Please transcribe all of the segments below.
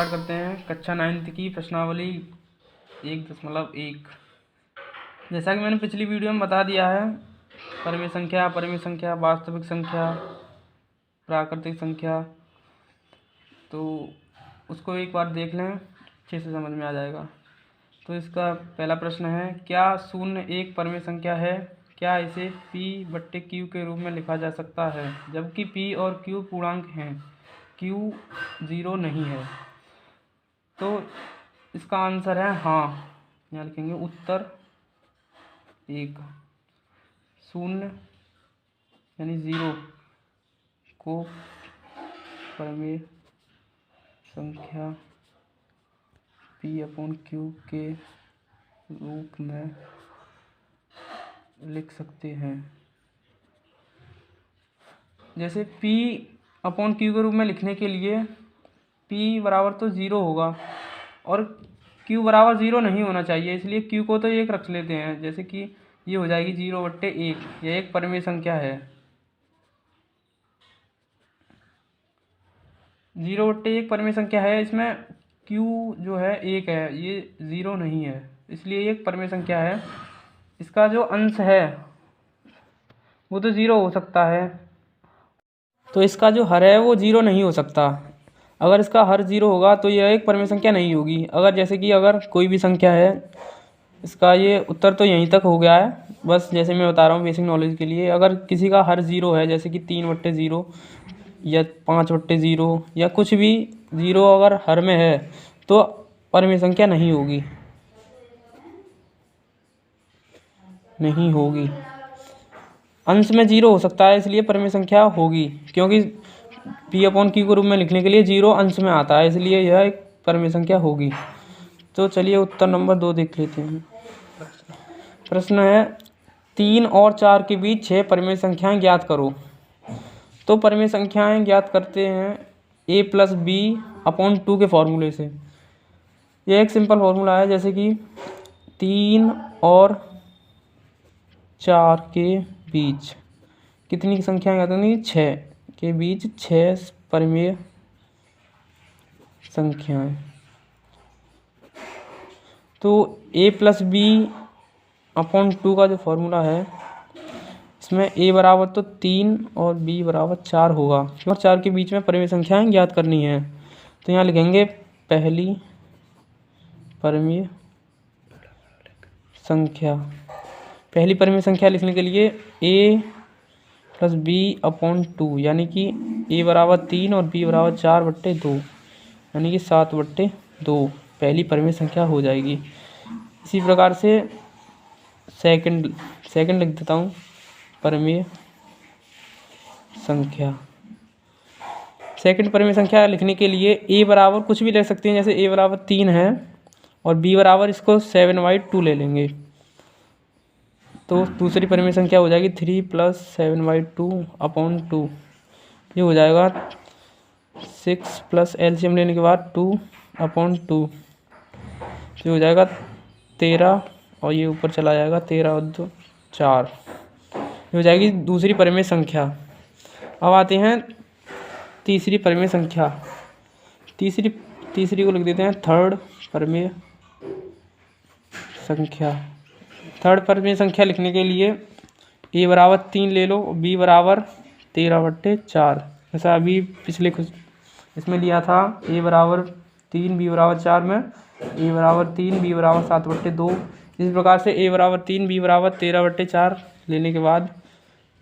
Start करते हैं कक्षा 9th की प्रश्नावली 1.1। जैसा कि मैंने पिछली वीडियो में बता दिया है, परिमेय संख्या, अपरिमेय संख्या, वास्तविक संख्या, प्राकृतिक संख्या, तो उसको एक बार देख लें, अच्छे से समझ में आ जाएगा। तो इसका पहला प्रश्न है, क्या 0 एक परिमेय संख्या है? क्या इसे p/q के रूप में लिखा जा सकता है जबकि p और q पूर्णांक हैं, q 0 नहीं है? तो इसका आंसर है हाँ। यहाँ लिखेंगे उत्तर 1। 0 यानी 0 को परिमेय संख्या p/q के रूप में लिख सकते हैं। जैसे p/q के रूप में लिखने के लिए p बराबर तो 0 होगा और q बराबर 0 नहीं होना चाहिए, इसलिए q को तो 1 रख लेते हैं। जैसे कि ये हो जाएगी 0/1, यह एक परिमेय संख्या है। 0/1 परिमेय संख्या है, इसमें q जो है 1 है, ये 0 नहीं है, इसलिए ये एक परिमेय संख्या है। इसका जो अंश है वो तो 0 हो सकता है, तो इसका जो हर है वो 0 नहीं हो सकता। अगर इसका हर 0 होगा तो यह एक परिमेय संख्या नहीं होगी। अगर जैसे कि अगर कोई भी संख्या है, इसका ये उत्तर तो यहीं तक हो गया है। बस जैसे मैं बता रहा हूँ बेसिक नॉलेज के लिए, अगर किसी का हर 0 है, जैसे कि 3/0 या 5/0 या कुछ भी 0 अगर हर में है तो परिमेय संख्या नहीं होगी, नहीं होगी। अंश में 0 हो सकता है, इसलिए परिमेय संख्या होगी, क्योंकि p/q के रूप में लिखने के लिए 0 अंश में आता है, इसलिए यह एक परिमेय संख्या होगी। तो चलिए उत्तर नंबर 2 देख लेते हैं। प्रश्न है, 3 और 4 के बीच 6 परिमेय संख्याएं ज्ञात करो। तो परिमेय संख्याएं ज्ञात करते हैं a+b/2 के फॉर्मूले से। यह एक सिंपल फॉर्मूला है। जैसे कि 3 और 4 के बीच कितनी संख्याएं ज्ञात करनी? 6 के बीच 6 परिमेय संख्याएं। तो a+b/2 का जो फॉर्मूला है, इसमें a बराबर तो 3 और b बराबर 4 होगा, और 4 के बीच में परिमेय संख्याएं ज्ञात करनी है। तो यहाँ लिखेंगे पहली परिमेय संख्या। पहली परिमेय संख्या लिखने के लिए a+b/2 यानी कि a बराबर 3 और b बराबर 4/2 यानी कि 7/2 पहली परिमेय संख्या हो जाएगी। इसी प्रकार से सेकंड लिख देता हूँ, परिमेय संख्या। सेकंड परिमेय संख्या लिखने के लिए a बराबर कुछ भी लिख सकते हैं, जैसे a बराबर 3 है और b बराबर इसको 7/2 ले लेंगे, तो दूसरी परिमेय संख्या हो जाएगी 3 + 7/2/2। ये हो जाएगा 6 प्लस एलसीएम लेने के बाद 2/2, ये हो जाएगा 13, और ये ऊपर चला जाएगा 13 और 2 4। ये हो जाएगी दूसरी परिमेय संख्या। अब आते हैं तीसरी परिमेय संख्या। तीसरी को लिख देते हैं थर्ड परिमेय संख्या। थर्ड परिमेय संख्या लिखने के लिए a बराबर 3 ले लो, b बराबर 13/4। जैसा अभी पिछले कुछ इसमें लिया था, a बराबर 3 b बराबर 4 में a बराबर 3 b बराबर 7/2। इस प्रकार से a बराबर 3 b बराबर 13/4 लेने के बाद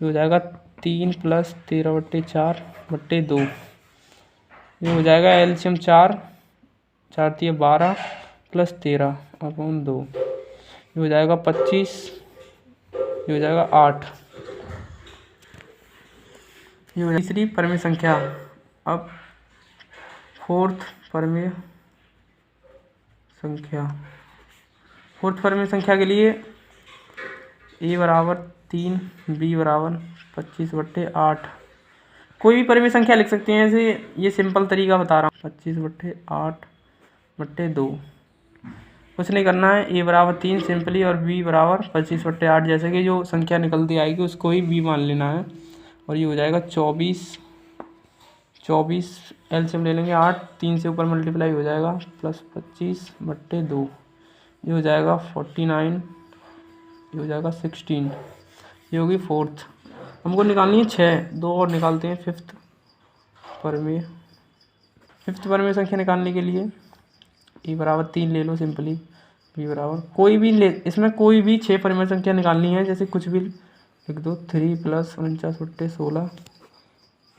ये हो जाएगा 3 + 13/4/2। ये हो जाएगा एलसीएम 4 12 + 13/2। ये हो जाएगा 25, ये हो जाएगा 8। ये हो जाएगी तीसरी परिमेय संख्या। अब फोर्थ परिमेय संख्या। फोर्थ परिमेय संख्या के लिए a बराबर 3 b बराबर 25/8। कोई भी परिमेय संख्या लिख सकते हैं, जैसे ये सिंपल तरीका बता रहा हूँ, 25/8/2। कुछ नहीं करना है, a बराबर 3 सिंपली और b बराबर 25/8, जैसे कि जो संख्या निकलती आएगी उसको ही b मान लेना है, और ये हो जाएगा 24 24 एलसीएम ले लेंगे 8, 3 से ऊपर मल्टीप्लाई हो जाएगा प्लस 25/2, ये हो जाएगा 49, ये हो जाएगा 16, ये होगी फोर्थ। हमको निकालनी है 6, 2 और निकालते हैं फिफ्थ परमेय। फिफ्थ परमेय संख्या निकालने के लिए e बराबर 3 ले लो सिंपली, b बराबर कोई भी ले, इसमें कोई भी 6 परमेय संख्या निकालनी है, जैसे कुछ भी लिख दो। 3 + 49 ×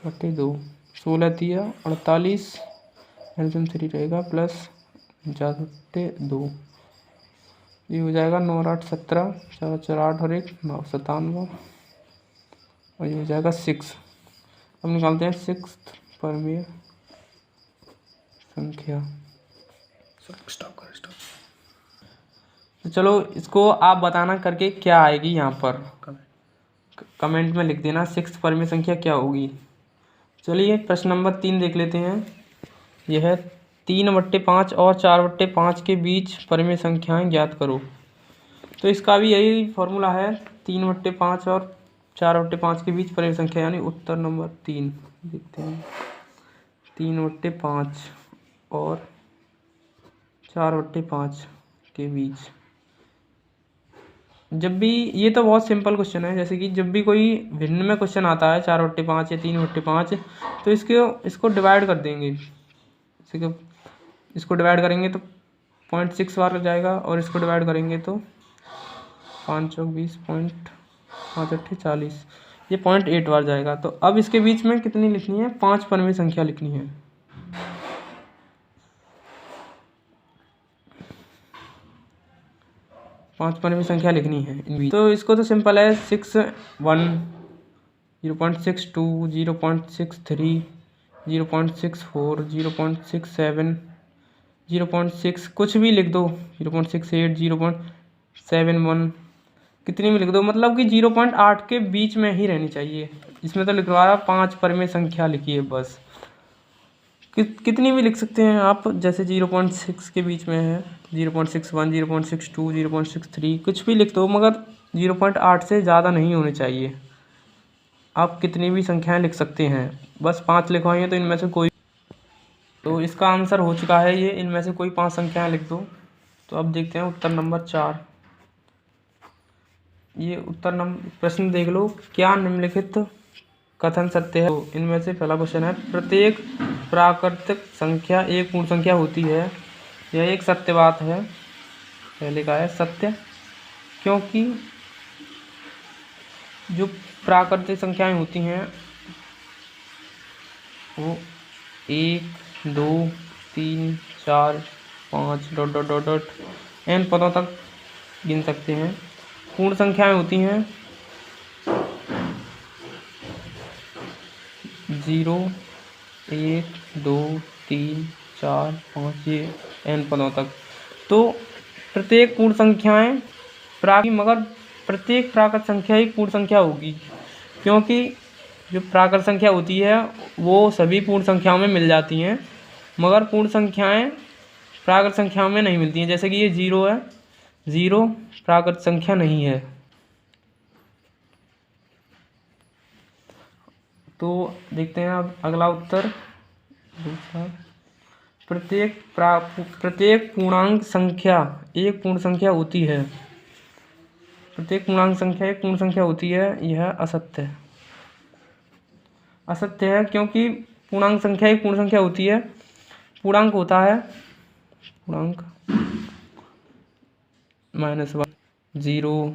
16/2, 16 तिया 48, एलसीएम 3 रहेगा प्लस 49/2, ये हो जाएगा 9 और 8 17, 4 4 8 और 1 9 97, और ये हो जाएगा 6। अब निकालते हैं सिक्स्थ परमेय संख्या। स्टॉप। तो चलो इसको आप बताना करके क्या आएगी यहाँ पर, कमेंट में लिख देना सिक्स्थ परमेय संख्या क्या होगी। चलिए प्रश्न नंबर 3 देख लेते हैं। यह 3/5 और 4/5 के बीच परमेय संख्याएं ज्ञात करो। तो इसका भी यही फॉर्मूला है, 3/5 और 4/5 के बीच परमेय संख्या, यानी उत्तर नंबर 3 देखते हैं। 3/5 और 4/5 के बीच, जब भी, ये तो बहुत सिंपल क्वेश्चन है, जैसे कि जब भी कोई भिन्न में क्वेश्चन आता है 4/5 या 3/5, तो इसको डिवाइड कर देंगे। इसको डिवाइड करेंगे तो 0.6 बार जाएगा, और इसको डिवाइड करेंगे तो 5 चौक 20, 5 8 40, ये 0.8 बार जाएगा। तो अब इसके बीच में कितनी लिखनी है, 5 परमेय संख्या लिखनी है। पाँच परमेय संख्या लिखनी है इन बीच। तो इसको तो सिंपल है, 6 1 0.62 0.63 0.64 0.67 0.6 कुछ भी लिख दो, 0.68 0.71 कितनी भी लिख दो, मतलब कि 0.8 के बीच में ही रहनी चाहिए। इसमें तो लिखवाया 5 परमेय संख्या लिखिए बस, कितनी भी लिख सकते हैं आप, जैसे 0.6 के बीच में है, 0.61 0.62 0.63 कुछ भी लिख दो, मगर 0.8 से ज़्यादा नहीं होने चाहिए। आप कितनी भी संख्याएं लिख सकते हैं, बस 5 लिखवाइए तो इनमें से कोई, तो इसका आंसर हो चुका है ये, इनमें से कोई 5 संख्याएं लिख दो। तो अब देखते हैं उत्तर नंबर 4। ये उत्तर नंबर प्रश्न देख लो, क्या निम्नलिखित कथन सत्य है। तो इनमें से पहला क्वेश्चन है, प्रत्येक प्राकृतिक संख्या एक पूर्ण संख्या होती है। यह एक सत्य बात है। पहले का है सत्य, क्योंकि जो प्राकृतिक संख्याएं होती हैं वो 1 2 3 4 5 ... n पदों तक गिन सकते हैं। पूर्ण संख्याएं होती हैं 0 1 2 3 4 5, ये n पदों तक। तो प्रत्येक पूर्ण संख्याएं मगर प्रत्येक प्राकृत संख्या एक पूर्ण संख्या होगी, क्योंकि जो प्राकृत संख्या होती है वो सभी पूर्ण संख्याओं में मिल जाती हैं, मगर पूर्ण संख्याएं प्राकृत संख्याओं में नहीं मिलती हैं। जैसे कि ये 0 है, 0 प्राकृत संख्या नहीं है। तो देखते हैं अब अगला उत्तर दूसरा, प्रत्येक पूर्णांक संख्या एक पूर्ण संख्या होती है। प्रत्येक पूर्णांक संख्या एक पूर्ण संख्या होती है, यह असत्य है। असत्य है क्योंकि पूर्णांक संख्या एक पूर्ण संख्या होती है। पूर्णांक होता है पूर्णांक -1 0,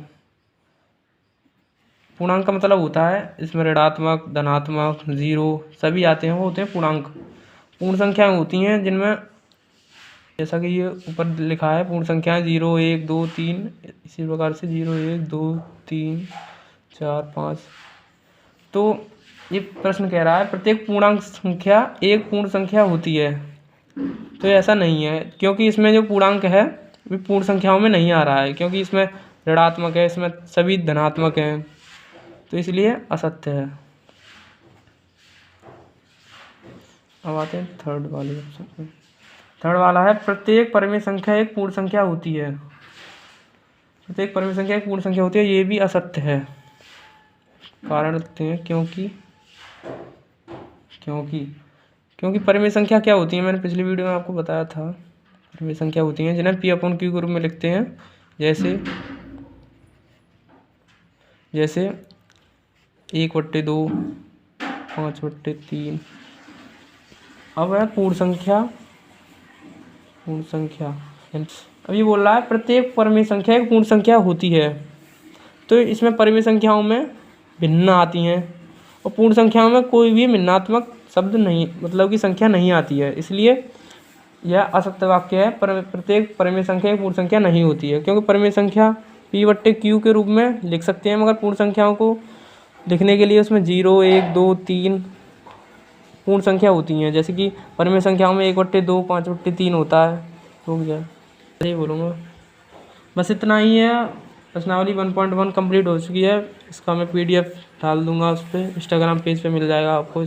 पूर्णांक का मतलब होता है इसमें ऋणात्मक धनात्मक 0 सभी आते हैं, वो होते हैं पूर्णांक। पूर्ण संख्याएं होती हैं जिनमें, जैसा कि ये ऊपर लिखा है, पूर्ण संख्याएं 0 1 2 3, इसी प्रकार से 0 1 2 3 4 5। तो ये प्रश्न कह रहा है प्रत्येक पूर्णांक संख्या एक पूर्ण संख्या होती है, तो ऐसा नहीं है, क्योंकि इसमें जो पूर्णांक है वो पूर्ण संख्याओं में नहीं आ रहा है, क्योंकि इसमें ऋणात्मक है, इसमें सभी धनात्मक हैं, तो इसलिए असत्य है। अब आते हैं थर्ड वाले ऑप्शन पे। थर्ड वाला है, प्रत्येक परमेय संख्या एक पूर्ण संख्या होती है। प्रत्येक परमेय संख्या एक पूर्ण संख्या होती है, ये भी असत्य है। कारण देखते हैं, क्योंकि क्योंकि परिमेय संख्या क्या होती है, मैंने पिछली वीडियो में आपको बताया था। परिमेय संख्या होती हैं जिन्हें P/Q के रूप में लिखते हैं, जैसे 1/2, 5/3। अब है पूर्ण संख्या। अब ये बोल रहा है प्रत्येक परिमेय संख्या एक पूर्ण संख्या होती है। तो इसमें परिमेय संख्याओं में भिन्न आती हैं और पूर्ण संख्याओं में कोई भी भिन्नात्मक शब्द नहीं, मतलब कि संख्या नहीं आती है। इसलिए यह असत्य वाक्य है। प्रत्येक परिमेय संख्या एक पूर्ण संख्या नहीं होती है, क्योंकि परिमेय संख्या P/Q के रूप में लिख सकते हैं, मगर पूर्ण संख्याओं को लिखने के लिए उसमें 0, 1, 2, 3 पूर्ण संख्या होती हैं। जैसे कि परिमेय संख्याओं में 1/2, 5/3 होता है। हो गया, यही बोलूँगा। बस इतना ही है। प्रश्नावली 1.1 कंप्लीट हो चुकी है। इसका मैं PDF डाल दूँगा, उस पर इंस्टाग्राम पेज पे मिल जाएगा आपको।